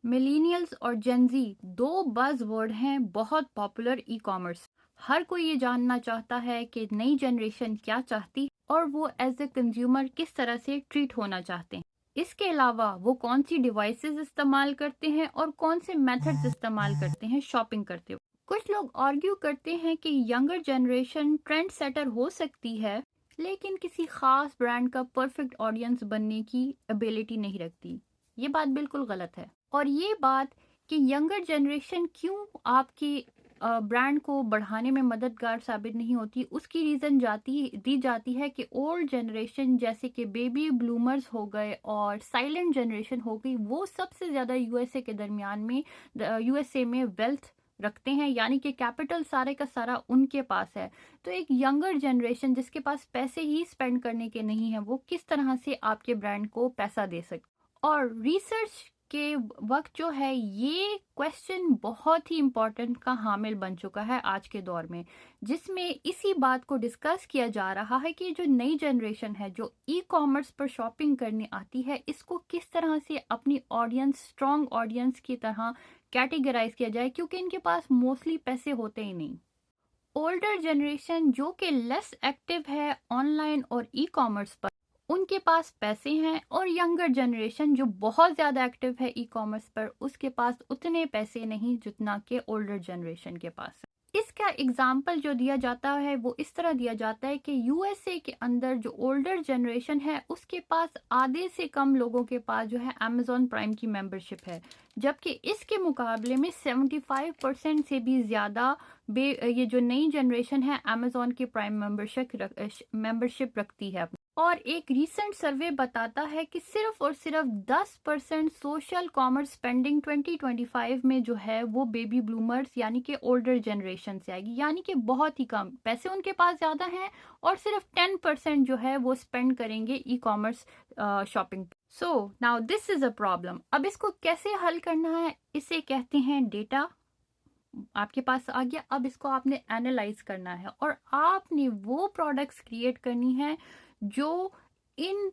ملینیلز اور جنزی دو بز ورڈ ہیں بہت پاپولر ای کامرس. ہر کوئی یہ جاننا چاہتا ہے کہ نئی جنریشن کیا چاہتی ہے اور وہ ایز اے کنزیومر کس طرح سے ٹریٹ ہونا چاہتے ہیں. اس کے علاوہ وہ کون سی ڈیوائسز استعمال کرتے ہیں اور کون سے میتھڈز استعمال کرتے ہیں شاپنگ کرتے ہوئے. کچھ لوگ آرگیو کرتے ہیں کہ ینگر جنریشن ٹرینڈ سیٹر ہو سکتی ہے لیکن کسی خاص برانڈ کا پرفیکٹ آڈینس بننے کی ابیلٹی نہیں رکھتی. یہ بات بالکل غلط ہے. اور یہ بات کہ ینگر جنریشن کیوں آپ کی برانڈ کو بڑھانے میں مددگار ثابت نہیں ہوتی، اس کی ریزن دی جاتی ہے کہ اولڈ جنریشن جیسے کہ بیبی بلومرز ہو گئے اور سائلنٹ جنریشن ہو گئی، وہ سب سے زیادہ یو ایس اے کے درمیان میں ویلتھ رکھتے ہیں، یعنی کہ کیپٹل سارے کا سارا ان کے پاس ہے. تو ایک ینگر جنریشن جس کے پاس پیسے ہی اسپینڈ کرنے کے نہیں ہیں، وہ کس طرح سے آپ کے برانڈ کو پیسہ دے سکتے. اور ریسرچ کے وقت جو ہے یہ کویسچن بہت ہی امپورٹنٹ کا حامل بن چکا ہے آج کے دور میں، جس میں اسی بات کو ڈسکس کیا جا رہا ہے کہ جو نئی جنریشن ہے جو ای کامرس پر شاپنگ کرنے آتی ہے، اس کو کس طرح سے اپنی آڈینس، اسٹرانگ آڈینس کی طرح کیٹیگرائز کیا جائے، کیونکہ ان کے پاس موسٹلی پیسے ہوتے ہی نہیں. اولڈر جنریشن جو کہ لیس ایکٹیو ہے آن لائن اور ای کامرس پر، ان کے پاس پیسے ہیں، اور ینگر جنریشن جو بہت زیادہ ایکٹیو ہے ای کامرس پر، اس کے پاس اتنے پیسے نہیں جتنا کہ اولڈر جنریشن کے پاس ہے. اس کا اگزامپل جو دیا جاتا ہے وہ اس طرح دیا جاتا ہے کہ یو ایس اے کے اندر جو اولڈر جنریشن ہے اس کے پاس آدھے سے کم لوگوں کے پاس جو ہے امیزون پرائم کی ممبرشپ ہے، جبکہ اس کے مقابلے میں 75% سے بھی زیادہ یہ جو نئی جنریشن ہے امیزون کی پرائم ممبرشپ رکھتی ہے. اور ایک ریسنٹ سروے بتاتا ہے کہ صرف اور صرف 10% سوشل کامرس اسپینڈنگ 2025 میں جو ہے وہ بیبی بلومرز یعنی کہ اولڈر جنریشن سے آئے گی، یعنی کہ بہت ہی کم پیسے ان کے پاس زیادہ ہیں، اور صرف 10% جو ہے وہ اسپینڈ کریں گے e commerce shopping. So now this is a problem. اب اس کو کیسے حل کرنا ہے؟ اسے کہتے ہیں ڈیٹا. آپ کے پاس آ گیا، اب اس کو آپ نے اینالائز کرنا ہے اور آپ نے وہ پروڈکٹس کریٹ کرنی ہے جو ان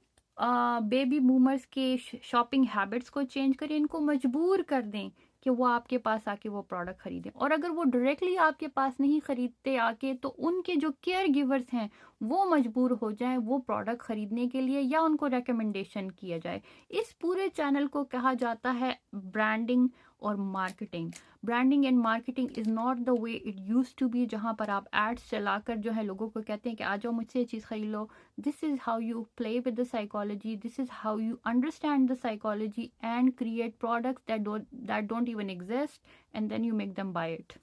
بیبی بومرز کے شاپنگ ہیبٹس کو چینج کریں، ان کو مجبور کر دیں کہ وہ آپ کے پاس آ کے وہ پروڈکٹ خریدیں. اور اگر وہ ڈائریکٹلی آپ کے پاس نہیں خریدتے آ کے، تو ان کے جو کیئر گیورز ہیں وہ مجبور ہو جائیں وہ پروڈکٹ خریدنے کے لیے، یا ان کو ریکمنڈیشن کیا جائے. اس پورے چینل کو کہا جاتا ہے برانڈنگ اور marketing. Branding and marketing is not the way it used to be, جہاں پر آپ ایڈس چلا کر جو ہے لوگوں کو کہتے ہیں کہ آ جاؤ مجھ سے یہ چیز خرید لو. This is how you play with the psychology. This is how you understand the psychology and create products that don't even exist, and then you make them buy it.